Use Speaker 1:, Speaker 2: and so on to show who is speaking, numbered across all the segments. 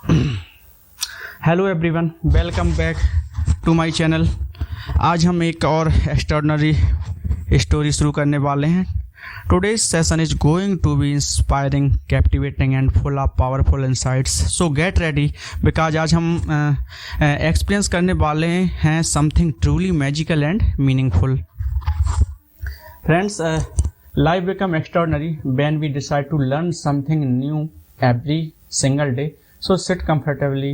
Speaker 1: Hello everyone, welcome back to my channel. आज हम एक और एक्स्ट्राऑर्डिनरी स्टोरी शुरू करने वाले हैं। Today's session is going to be inspiring, captivating and full of powerful insights. So get ready because आज हम एक्सपीरियंस करने वाले हैं something truly magical and meaningful. Friends, life become extraordinary when we decide to learn something new every single day. So sit comfortably,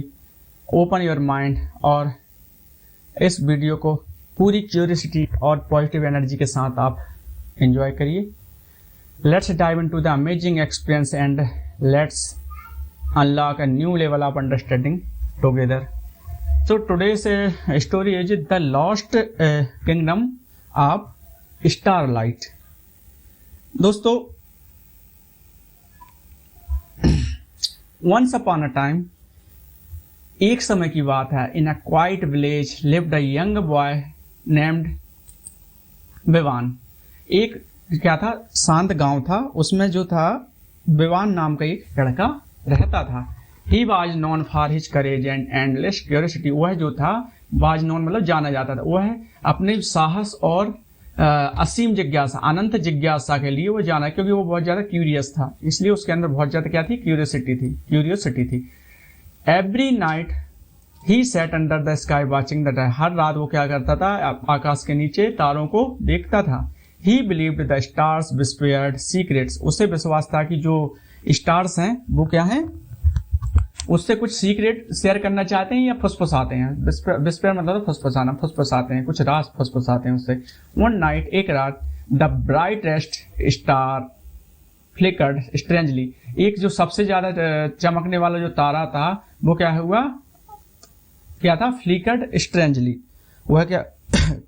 Speaker 1: open your mind और इस video को पूरी curiosity और पॉजिटिव एनर्जी के साथ आप एंजॉय करिए। Let's dive into the amazing experience and let's unlock a new level of understanding together. So today's story is the lost kingdom of Starlight. दोस्तों, once upon a time, एक समय की बात है, in a quiet village lived a young boy named Vivaan. एक क्या था, शांत गांव था, उसमें जो था विवान नाम का एक लड़का रहता था। He was known for his courage and endless curiosity। वह जो था was known मतलब जाना जाता था, वह अपने साहस और असीम जिज्ञासा, अनंत जिज्ञासा के लिए वो जाना, क्योंकि वो बहुत ज्यादा क्यूरियस था, इसलिए उसके अंदर बहुत ज्यादा क्या थी, क्यूरियोसिटी थी। Every night he sat under the sky watching the, हर रात वो क्या करता था, आकाश के नीचे तारों को देखता था। He believed the stars whispered secrets. उसे विश्वास था कि जो स्टार्स हैं वो क्या हैं, उससे कुछ सीक्रेट शेयर करना चाहते हैं या फुसफुसाते हैं। विस्पेयर मतलब फुसफुसाना, फुसफुसाते हैं, कुछ राज फुसफुसाते हैं उससे। वन नाइट, एक रात, the brightest star flickered strangely. एक जो सबसे ज्यादा चमकने वाला जो तारा था वो क्या था, फ्लिकर्ड स्ट्रेंजली। वह क्या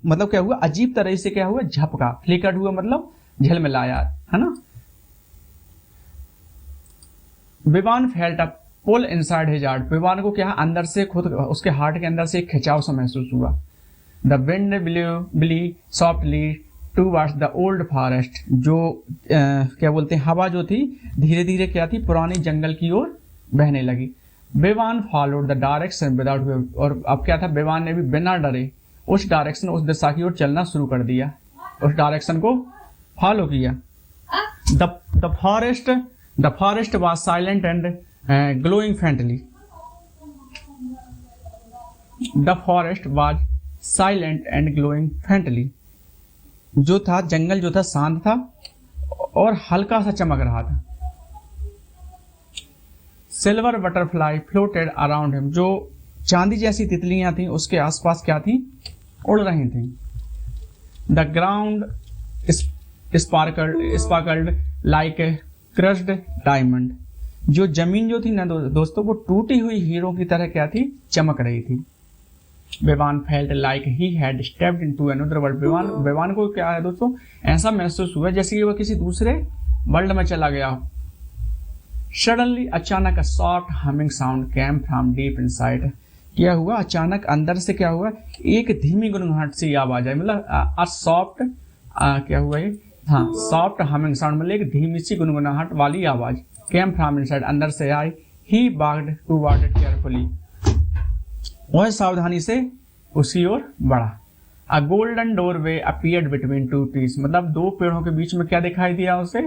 Speaker 1: मतलब क्या हुआ, अजीब तरह से क्या हुआ, झपका। फ्लिकर्ड हुआ मतलब झिलमिलाया, है ना। Vivaan felt up pull inside his heart. Vivaan को क्या अंदर से, खुद उसके हार्ट के अंदर से एक खिंचाव सा महसूस हुआ। The wind blew softly towards the old forest. जो क्या बोलते हैं, हवा जो थी धीरे धीरे क्या थी, पुरानी जंगल की ओर बहने लगी। Vivaan followed the direction without, और अब क्या था, विवान ने भी बिना डरे उस डायरेक्शन, उस दिशा की ओर चलना शुरू कर दिया, उस डायरेक्शन को फॉलो किया। The forest was silent and glowing faintly. The forest was silent and glowing faintly. जो था जंगल जो था शांत था और हल्का सा चमक रहा था। Silver butterfly floated around him. जो चांदी जैसी तितलियां थी उसके आसपास क्या थी, उड़ रही थी। The ground sparkled like a crushed diamond. जो जमीन जो थी ना दोस्तों, वो टूटी हुई हीरो की तरह क्या थी, चमक रही थी। Vivaan felt like he had stepped into another world. Vivaan को क्या है दोस्तों, ऐसा महसूस हुआ जैसे कि वह किसी दूसरे वर्ल्ड में चला गया हो। सडनली, अचानक, a soft humming sound came from deep inside. क्या हुआ, अचानक अंदर से क्या हुआ, एक धीमी गुनगुनाहट सी आवाज आई, मतलब अ सॉफ्ट क्या हुआ ये, हाँ, सॉफ्ट हमिंग साउंड मतलब एक धीमी सी गुनगुनाहट वाली आवाज। Came from inside, अंदर से आई। He walked toward it carefully, वह सावधानी से उसी ओर बढ़ा। A golden doorway appeared between two trees, मतलब दो पेड़ों के बीच में क्या दिखाई दिया उसे,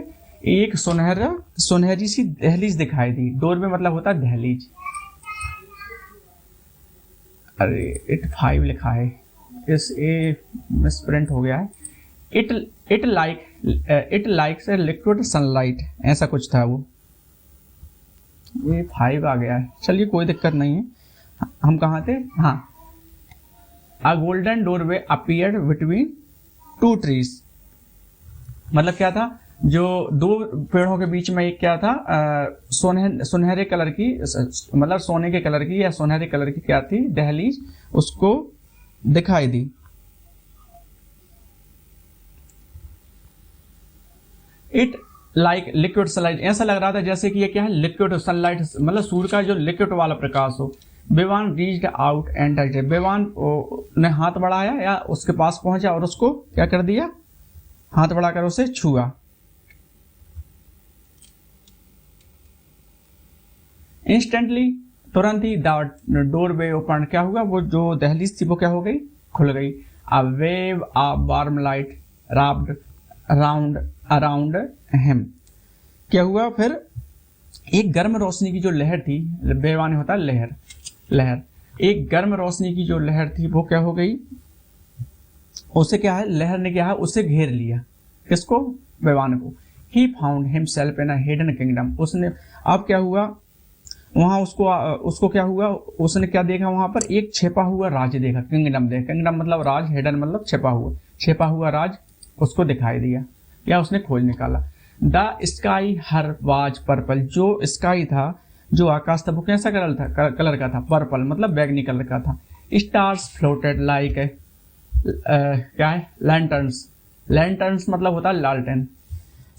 Speaker 1: एक सुनहरी सी दहलीज दिखाई दी। डोरवे मतलब होता है दहलीज। अरे इट 5 लिखा है, इस ए मिसप्रिंट हो गया है। It likes a liquid sunlight, ऐसा कुछ था वो, ये 5 आ गया है, चलिए कोई दिक्कत नहीं है। हम कहाँ थे, हाँ। अ golden doorway appeared between two trees, मतलब क्या था, जो दो पेड़ों के बीच में एक क्या था, सुनहरे कलर की, मतलब सोने के कलर की या सुनहरे कलर की क्या थी, दहलीज उसको दिखाई दी। इट लाइक लिक्विड सनलाइट, ऐसा लग रहा था जैसे कि ये क्या है, लिक्विड सनलाइट, मतलब सूर्य का जो लिक्विड वाला प्रकाश हो। Vivaan reached out and touched, Vivaan ने हाथ बढ़ाया या उसके पास पहुंचा और उसको क्या कर दिया, हाथ बढ़ाकर उसे छुआ। इंस्टेंटली तुरंत ही डोर वे ओपन, क्या हुआ, वो जो दहलीज थी वो क्या हो गई, खुल गई। A wave of warm light wrapped round around him, क्या हुआ, फिर एक गर्म रोशनी की जो लहर थी, बेवानी होता है लहर, लहर, एक गर्म रोशनी की जो लहर थी वो क्या हो गई, उसे क्या है, लहर ने क्या है, उसे घेर लिया, किसको, बेवान को। ही found himself in a hidden kingdom, उसने, अब क्या हुआ वहां, उसको क्या हुआ, उसने क्या देखा, वहां पर एक छिपा हुआ राज्य देखा, किंगडम देखा, किंगडम मतलब राज, हिडन मतलब छिपा हुआ राज उसको दिखाई दिया, या उसने खोज निकाला। The sky her was purple, जो स्काई था, जो आकाश था वो कैसा कलर का था, पर्पल मतलब बैगनी कलर का था। स्टार्स फ्लोटेड लाइक क्या है, लैंटर्न्स, लैंटर्न्स मतलब होता है लालटेन,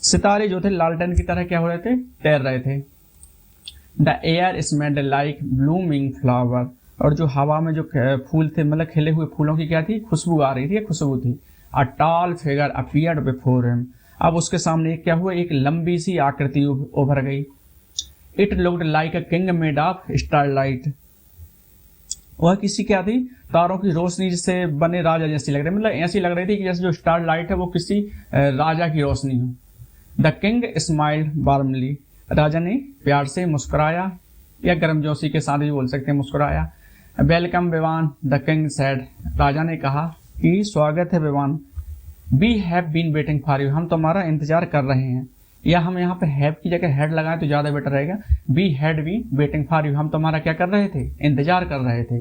Speaker 1: सितारे जो थे लालटेन की तरह क्या हो रहे थे, तैर रहे थे। The air smelled like blooming flower, और जो हवा में जो फूल थे, मतलब खिले हुए फूलों की क्या थी, खुशबू आ रही थी, खुशबू थी। A tall figure appeared before him, अब उसके सामने क्या हुआ, एक लंबी सी आकृति उभर गई। It looked like a king made of starlight, वह किसी क्या थी, तारों की रोशनी से बने राजा जैसी लग रही, मतलब ऐसी लग रही थी कि जैसे जो स्टारलाइट है वो किसी राजा की रोशनी हो। द किंग स्माइल्ड वार्मली, राजा ने प्यार से मुस्कुराया, या गर्मजोशी के साथ भी बोल सकते हैं मुस्कुराया। Welcome Vivan, the king said, राजा ने कहा कि स्वागत है Vivan. We have been waiting for you, हम तुम्हारा इंतजार कर रहे हैं, या हम यहाँ पे हैव की जगह हैड लगाएं तो ज्यादा बेटर रहेगा। We had been waiting for you, हम तुम्हारा क्या कर रहे थे, इंतजार कर रहे थे।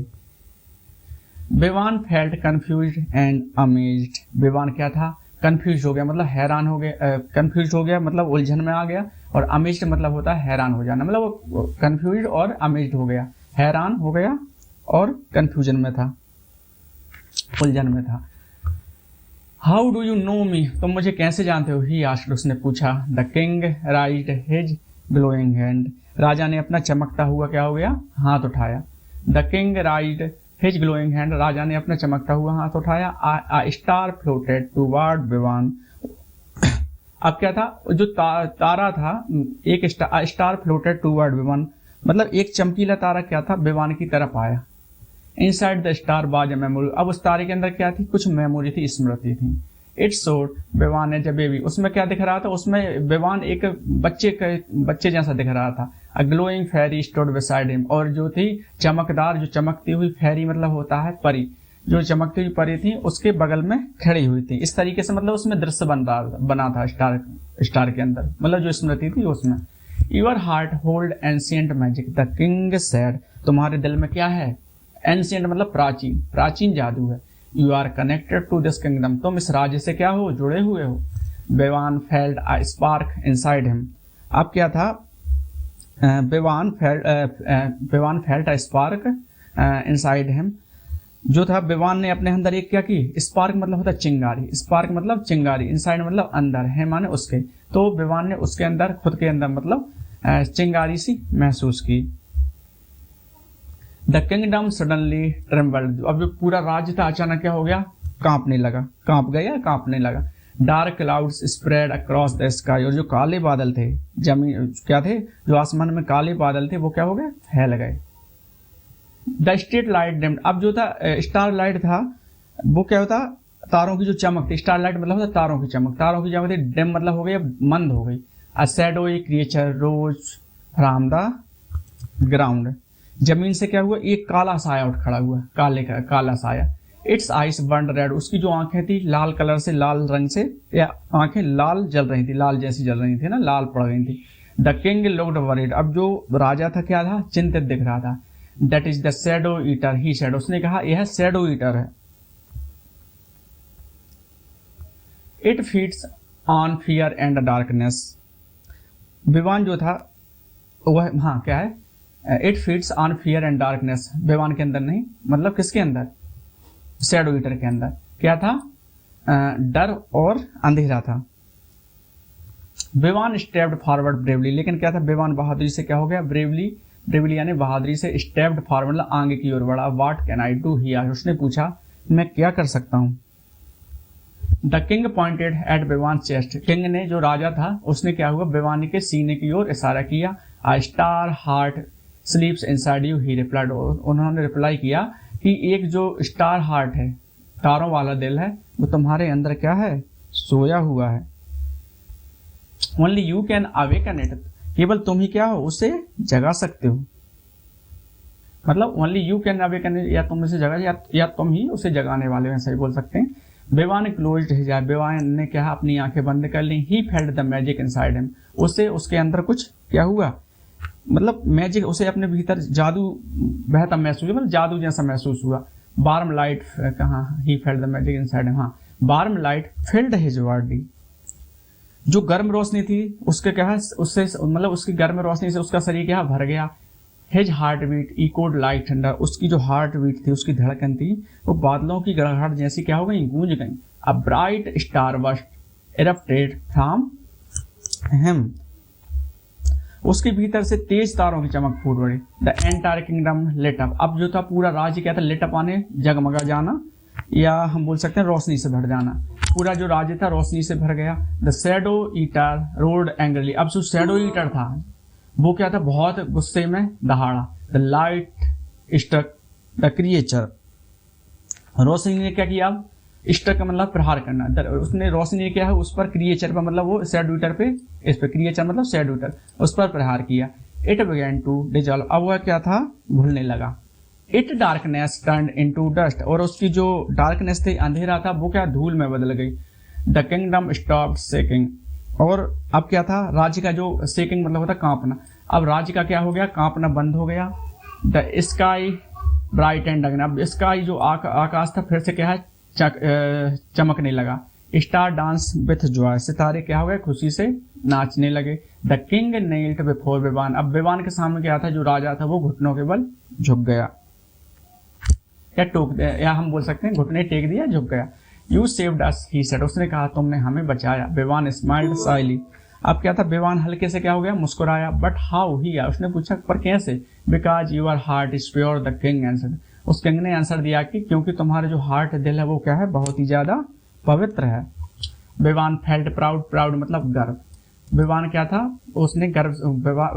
Speaker 1: Vivaan felt confused and amazed, Vivaan क्या था, कंफ्यूज हो गया, मतलब हैरान हो गया, कंफ्यूज हो गया मतलब उलझन में आ गया, और अमेज्ड मतलब होता है हैरान हो जाना, मतलब वो कंफ्यूज और अमेज्ड हो गया, हैरान हो गया और कंफ्यूजन में था, उलझन में था। How do you know me, तुम मुझे कैसे जानते हो, ही आस्क्ड, उसने पूछा। The king raised his glowing hand, राजा ने अपना चमकता हुआ क्या हो गया, हाथ उठाया। The king raised his glowing hand, राजा ने अपना चमकता हुआ हाथ उठाया। A star floated toward Vivan, अब क्या था, जो तारा था, एक स्टार फ्लोटेड टुवर्ड विवान, मतलब एक चमकीला तारा क्या था, विवान की तरफ आया। Inside the star was a memory, अब उस तारे के अंदर क्या थी, कुछ मेमोरी थी, स्मृति थी। It showed Vivaan as a baby, उसमें क्या दिख रहा था, उसमें विवान एक बच्चे जैसा दिख रहा था। A glowing fairy stood beside him, और जो थी चमकदार, जो चमकती हुई फेरी मतलब होता है परी, जो चमकती हुई परी थी उसके बगल में खड़ी हुई थी। इस तरीके से मतलब उसमें दृश्य बना था स्टार के अंदर, मतलब जो स्मृति थी उसमें। Your heart hold ancient magic, the king said, तुम्हारे दिल में क्या है, एंशिएंट मतलब प्राचीन, प्राचीन जादू है। You are connected to this kingdom, तुम इस राज्य से क्या हो, जुड़े हुए हो। Vivaan felt a spark inside him, अब क्या था, Vivaan felt a spark inside him, जो था विवान ने अपने अंदर एक क्या की, स्पार्क मतलब होता है चिंगारी, स्पार्क मतलब चिंगारी, इनसाइड मतलब अंदर है माने उसके, तो विवान ने उसके अंदर, खुद के अंदर मतलब चिंगारी सी महसूस की। द किंगडम सडनली ट्रेम्बल्ड, अब जो पूरा राज्य था अचानक क्या हो गया, कांपने लगा। Dark clouds spread across the sky, और जो काले बादल थे, जमीन क्या थे, जो आसमान में काले बादल थे वो क्या हो गए, फैल गए। द स्ट्रीट लाइट डिम्ड, अब जो था स्टार लाइट था वो क्या होता, तारों की जो चमक थी, स्टार लाइट मतलब होता तारों की चमक थी, डिम मतलब हो गई, मंद हो गई। A shadowy creature rose from the ground, जमीन से क्या हुआ, एक काला साया उठ खड़ा हुआ, काला साया। इट्स आइस बर्न रेड, उसकी जो आंखें थी लाल कलर से, लाल रंग से, या आंखें लाल जल रही थी, लाल जैसी जल रही थी ना, लाल पड़ गई थी। द किंग लुक्ड वरीड, अब जो राजा था क्या था, चिंतित दिख रहा था। That is the shadow eater, he shadow, उसने कहा यह शैडो ईटर है। It feeds on fear and darkness, Vivaan जो था वह, हाँ क्या है, it feeds on fear and darkness, Vivaan के अंदर नहीं, मतलब किसके अंदर, शैडो ईटर के अंदर क्या था, डर और अंधेरा था। विवान स्टेप्ड फॉरवर्ड ब्रेवली, लेकिन क्या था, विवान बहादुरी से क्या हो गया, ब्रेवली यानी बहादुरी से, स्टेप्ड फॉरवर्ड मतलब आगे की ओर बढ़ा। What can I do, he asked, उसने पूछा मैं क्या कर सकता हूं। The king pointed at Vivaan chest, king ने, जो राजा था उसने क्या हुआ, विवान के सीने की ओर इशारा किया। A star heart sleeps inside you, he replied, उन्होंने रिप्लाई किया कि एक जो स्टार हार्ट है, तारों वाला दिल है, वो तुम्हारे अंदर क्या है, सोया हुआ है। Only you can awaken it, केवल तुम ही क्या हो, उसे जगा सकते हो। मतलब only you can awaken it, या तुम उसे जगा, या तुम ही उसे जगाने वाले हो, ऐसा ही बोल सकते हैं। बेवान क्लोज्ड हिज आई, बेवान ने क्या अपनी आंखें बंद कर ली। He felt the magic inside him, उसे उसके अंदर कुछ क्या हुआ, मतलब मैजिक, उसे अपने भीतर जादू बहता महसूस, मतलब जादू जैसा महसूस हुआ। वार्म लाइट, कहाँ, he felt the magic inside him, हाँ, warm light filled his body, जो गर्म रोशनी थी उसके क्या है, उससे मतलब उसकी गर्म रोशनी से उसका शरीर क्या भर गया। His heart beat echoed like thunder, उसकी जो हार्ट बीट थी, उसकी धड़कन थी, वो बादलों की गड़गड़ाहट जैसी क्या हो गई, गूंज गई। A bright star burst erupted from him, उसके भीतर से तेज तारों की चमक फूट पड़ी। The entire kingdom lit up, अब जो था पूरा राज्य क्या था, लिट अप आने, जगमगा जाना, या हम बोल सकते हैं रोशनी से भर जाना। पूरा जो राज्य था रोशनी से भर गया। The shadow eater road angrily, अब जो शैडो ईटर था वो क्या था, बहुत गुस्से में दहाड़ा। The light struck the creature, रोशनी ने क्या किया, अब स्ट्रक का मतलब प्रहार करना, उसने रोशनी ने क्या है उस पर, क्रिएचर पर मतलब वो शैडो ईटर पे, इस पे क्रिएचर मतलब शैडो ईटर, उस पर प्रहार किया। इट बिगेन टू डिजॉल्व, अब वह क्या था, भूलने लगा। It darkness turned into dust, और उसकी जो डार्कनेस थी, अंधेरा था, वो क्या धूल में बदल गई। द किंगडम स्टॉप्ड शेकिंग, और अब क्या था, राज्य का जो शेकिंग मतलब होता कांपना, अब राज्य का क्या हो गया, कांपना बंद हो गया। The sky bright and again, अब स्काई जो आकाश था फिर से क्या है, चमकने लगा। स्टार डांस विथ जॉय, सितारे क्या हो गए, खुशी से नाचने लगे। द किंग नेल्ड बिफोर बेवान, अब बेवान के सामने क्या था, जो राजा था वो घुटनों के बल झुक गया, या टोक दिया, या हम बोल सकते हैं घुटने टेक दिया, झुक गया। You saved us, he said, उसने कहा तुमने हमें बचाया। बेवान स्माइल्ड साइली, अब क्या था, बेवान हल्के से क्या हो गया, मुस्कुराया। बट हाउ, ही, उसने पूछा पर कैसे। Because your heart is pure, the king answered, उस किंग ने आंसर दिया कि क्योंकि तुम्हारे जो हार्ट दिल है वो क्या है, बहुत ही ज्यादा पवित्र है। बेवान फेल्ट प्राउड, प्राउड मतलब गर्व, बेवान क्या था, उसने गर्व,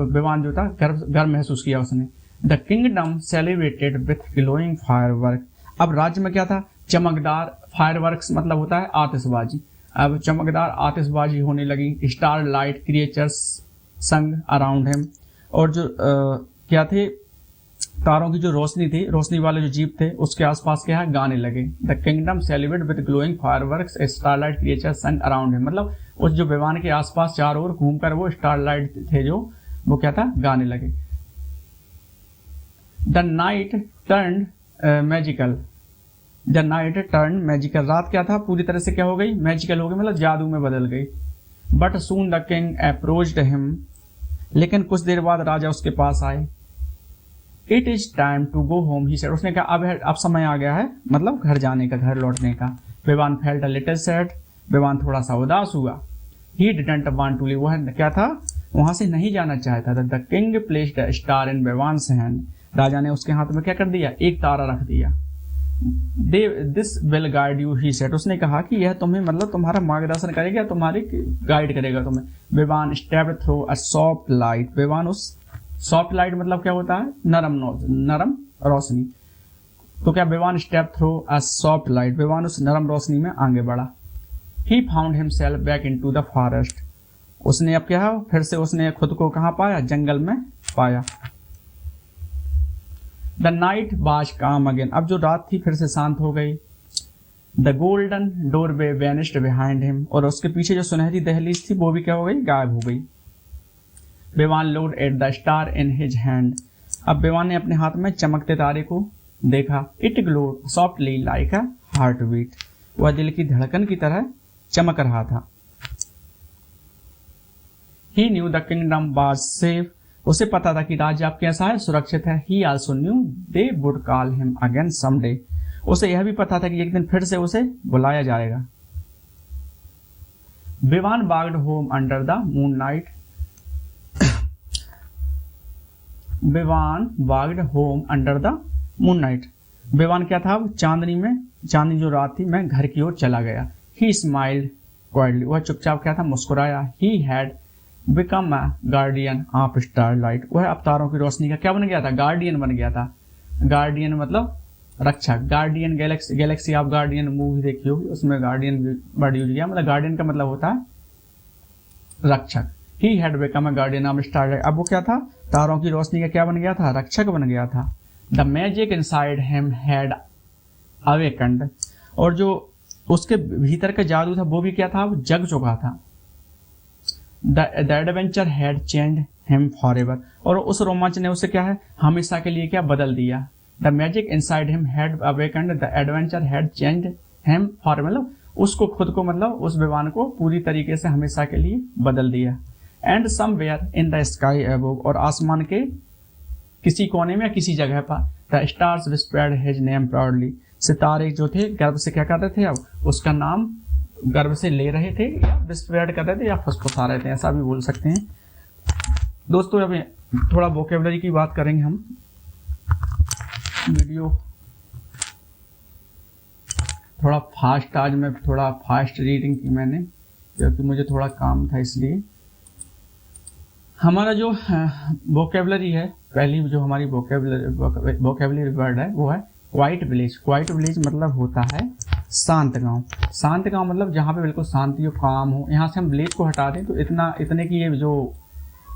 Speaker 1: बेवान जो था गर्व महसूस किया उसने। The kingdom celebrated with glowing firework, अब राज्य में क्या था, चमकदार, फायरवर्क्स मतलब होता है आतिशबाजी, अब चमकदार आतिशबाजी होने लगी। स्टार लाइट क्रिएचर्स संग अराउंड हिम, और जो क्या थे, तारों की जो रोशनी थी, रोशनी वाले जो जीप थे उसके आसपास क्या है, गाने लगे। The kingdom celebrate with glowing fireworks starlight creature संग अराउंड हिम, मतलब उस जो बेवान के आसपास चारों ओर घूमकर वो स्टारलाइट थे जो, वो क्या था, गाने लगे। The night turn magical, the night turn magical, रात क्या था, पूरी तरह से क्या हो गई, मैजिकल हो गई, मतलब जादू में बदल गई। But soon the king approached him, लेकिन कुछ देर बाद राजा उसके पास आए। It is time to go home, he said, उसने कहा अब समय आ गया है, मतलब घर जाने का, घर लौटने का। Bevan felt a little sad, Bevan थोड़ा सा उदास हुआ। He didn't want to leave, वह क्या था, वहां से नहीं जाना चाहता था। The king placed a star in Bevan's hand, राजा ने उसके हाथ में क्या कर दिया, एक तारा रख दिया। This will guide you, he said, उसने कहा कि यह तुम्हें मतलब तुम्हारा मार्गदर्शन करेगा, तुम्हारी गाइड करेगा तुम्हें। Bevan stepped through a soft light, Bevan उस सॉफ्ट लाइट मतलब क्या होता है, नरम रोशनी, तो क्या Bevan step through a soft light, Bevan उस नरम रोशनी में आगे बढ़ा। He found himself back into the forest, उसने अब क्या, फिर से उसने खुद को कहाँ पाया, जंगल में पाया। द नाइट वाज काम अगेन, अब जो रात थी फिर से शांत हो गई। The golden doorway vanished behind him, और उसके पीछे जो सुनहरी दहलीज थी वो भी क्या हो गई, गायब हो गई। Bevan looked at the star in his hand, अब बेवान ने अपने हाथ में चमकते तारे को देखा। It glowed softly like a heart beat, वह दिल की धड़कन की तरह चमक रहा था। He knew the kingdom was safe, उसे पता था कि राज्य अब कैसा है, सुरक्षित है। ही also new they would call him again someday, उसे यह भी पता था कि एक दिन फिर से उसे बुलाया जाएगा। Bevan walked home under the moon night, Bevan walked home under the moon night, Bevan क्या था, चांदनी जो रात थी मैं घर की ओर चला गया। ही स्माइल्ड क्वाइटली, वह चुपचाप क्या था, मुस्कुराया। He had become a guardian of starlight, वह अब तारों की रोशनी का क्या बन गया था, गार्डियन बन गया था। गार्डियन मतलब रक्षक। Guardian Galaxy of guardian movie देखी होगी, उसमें गार्डियन वर्ड यूज किया, मतलब गार्डियन का मतलब होता है रक्षक। He had become a guardian of starlight, अब वो क्या था, तारों की रोशनी का क्या बन गया था, रक्षक बन गया था। The magic inside him had awakened, और जो उसके भीतर का जादू था वो भी क्या था, वो जग चुका था। The adventure had changed him forever, और उस रोमांच ने उसे क्या है, हमेशा के लिए क्या बदल दिया। The magic inside him had awakened, the adventure had changed him forever, मतलब उसको खुद को, मतलब उस विमान को पूरी तरीके से हमेशा के लिए बदल दिया। And somewhere in the sky above, और आसमान के किसी कोने में या किसी जगह पर, the stars whispered his name proudly, सितारे जो थे गर्व से क्या कर रहे थे, अब उसका नाम गर्व से ले रहे थे, या विस्पर्ड कर रहे थे, या फुसफुसा रहे थे, ऐसा भी बोल सकते हैं। दोस्तों अब थोड़ा वोकेबलरी की बात करेंगे हम। वीडियो थोड़ा फास्ट, आज मैं थोड़ा फास्ट रीडिंग की मैंने, क्योंकि मुझे थोड़ा काम था, इसलिए। हमारा जो वोकेबलरी है, पहली जो हमारी वोकेबलरी वर्ड है वो है क्वाइट विलेज। क्वाइट विलेज मतलब होता है शांत गांव। शांत गांव मतलब जहाँ पे बिल्कुल शांति हो, काम हो। यहाँ से हम विलेज को हटा दें तो इतने की ये जो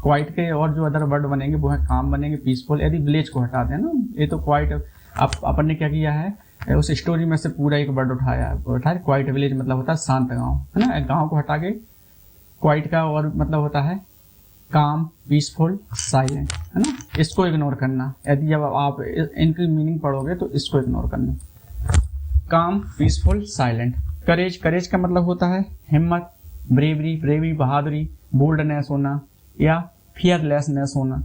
Speaker 1: क्वाइट के और जो अदर वर्ड बनेंगे वो है काम बनेंगे, पीसफुल। यदि विलेज को हटा दें ना, ये तो क्वाइट, अपन ने क्या किया है, उस स्टोरी में से पूरा एक वर्ड उठाया। क्वाइट विलेज मतलब होता है शांत गाँव, है ना। गाँव को हटा के क्वाइट का और मतलब होता है काम, पीसफुल, साइलेंट, है ना। इसको इग्नोर करना, यदि जब आप इनकी मीनिंग पढ़ोगे तो इसको इग्नोर करना। काम, पीसफुल, साइलेंट। करेज, करेज का मतलब होता है हिम्मत, ब्रेवरी, बहादुरी, बोल्डनेस होना या फियरलेसनेस होना।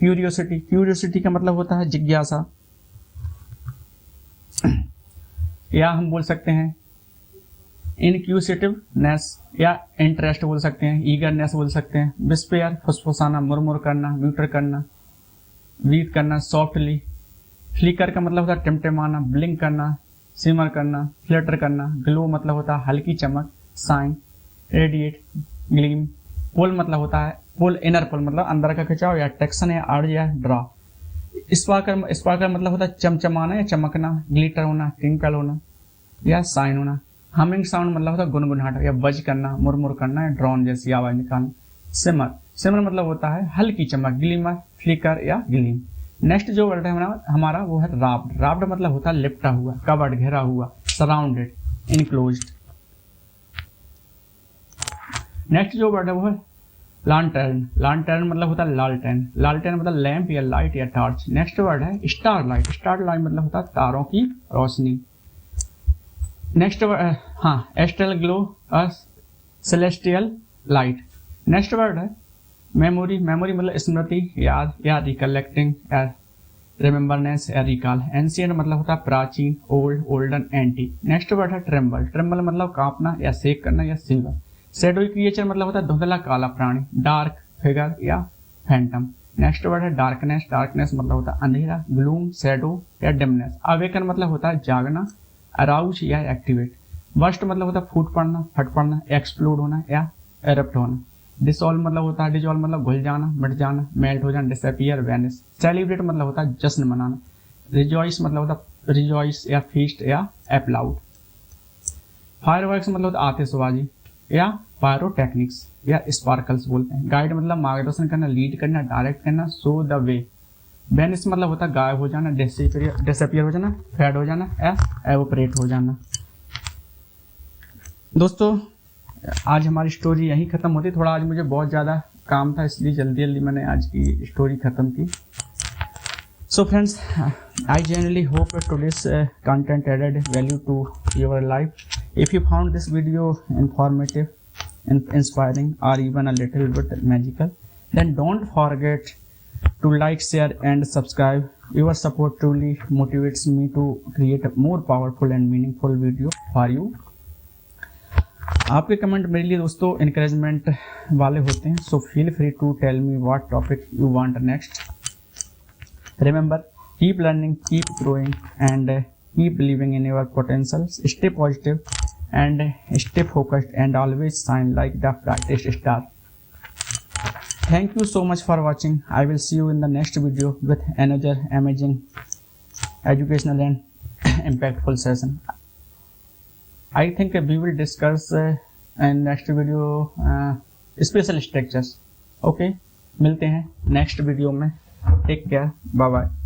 Speaker 1: क्यूरियोसिटी का मतलब होता है जिज्ञासा, या हम बोल सकते हैं इनक्यूसिटिवनेस या इंटरेस्ट बोल सकते हैं, ईगरनेस बोल सकते हैं। विस्पेयर, फुसफुसाना, मुरमुर करना, म्यूटर करना, वीट करना, सॉफ्टली। फ्लिकर का मतलब होता है टिमटिमाना, ब्लिंक करना, सिमर करना, फ्लटर करना। ग्लो मतलब होता है हल्की चमक, साइन, रेडिएट, ग्लीम। पुल मतलब होता है पुल, इनर पुल मतलब अंदर का खिंचाव, या टेक्सन या अर्ज या ड्रा। स्पार्कर मतलब होता है चमचमाना या चमकना, ग्लिटर होना, ट्विंकल होना या साइन होना। हमिंग साउंड मतलब होता है गुनगुनाहट या बज करना, मुरमुर करना या ड्रोन जैसी आवाज निकालना। सिमर मतलब होता है हल्की चमक, ग्लिमर, फ्लिकर या ग्लीम। नेक्स्ट जो वर्ड है हमारा वो है राफ्ट। राफ्ट मतलब होता है लिपटा हुआ, कवर्ड, घेरा हुआ, सराउंडेड, इनक्लोज्ड। नेक्स्ट जो वर्ड है वो है लांटर्न। लांटर्न मतलब होता है लालटेन। लालटेन मतलब लैंप या लाइट या टॉर्च। नेक्स्ट वर्ड है स्टारलाइट। स्टारलाइट मतलब होता है तारों की रोशनी। Next word astral glow, celestial light. Next word है मेमोरी। मेमोरी मतलब स्मृति, याद या रिकलेक्टिंग या रिमेम्बरनेस या रिकॉल। एंशिएंट मतलब होता है प्राचीन, old, olden, anti. Next word है ट्रेम्बल। ट्रेम्बल मतलब कांपना या शेक करना या शिवर। शैडोई क्रिएचर मतलब होता है धुंधला काला प्राणी, डार्क फिगर या फैंटम। नेक्स्ट वर्ड है डार्कनेस। डार्कनेस मतलब होता है अंधेरा, ग्लूम, शैडो या डिमनेस। अवेकन मतलब होता है जागना, अराउज या एक्टिवेट। बस्ट मतलब होता है फूट पड़ना, फट पड़ना, एक्सप्लोड होना या एरप्ट होना। डिसॉल्व मतलब होता है डिजॉल्व मतलब घुल जाना, मिट जाना, मेल्ट हो जाना, डिसअपियर, वैनिश। सेलिब्रेट मतलब होता है जश्न मनाना। रिजॉइस मतलब होता है रिजॉइस या फीस्ट या एप्लाउड। फायरवर्क्स मतलब होता है आतिशबाजी या पायरोटेक्निक्स या स्पार्कल्स बोलते हैं। गाइड मतलब मार्गदर्शन करना, लीड करना, डायरेक्ट करना, शो द वे। वेनिश मतलब होता है गायब हो जाना, डिसअपियर हो जाना, फेड हो जाना या एवोपरेट हो जाना। दोस्तों आज हमारी स्टोरी यहीं खत्म होती। थोड़ा आज मुझे बहुत ज़्यादा काम था, इसलिए जल्दी मैंने आज की स्टोरी खत्म की। So friends, I genuinely hope today's content added value to your life. If you found this video informative, inspiring, or even a little bit magical, then don't forget to like, share, and subscribe. Your support truly motivates me to create a more powerful and meaningful video for you. आपके comment मेरे लिए दोस्तों encouragement वाले होते हैं, so feel free to tell me what topic you want next. Remember, keep learning, keep growing, and keep believing in your potentials. Stay positive and stay focused, and always shine like the brightest star. Thank you so much for watching. I will see you in the next video with another amazing educational and impactful session. I think we will discuss in next video special structures. Okay, मिलते हैं next video में. Take care. Bye bye.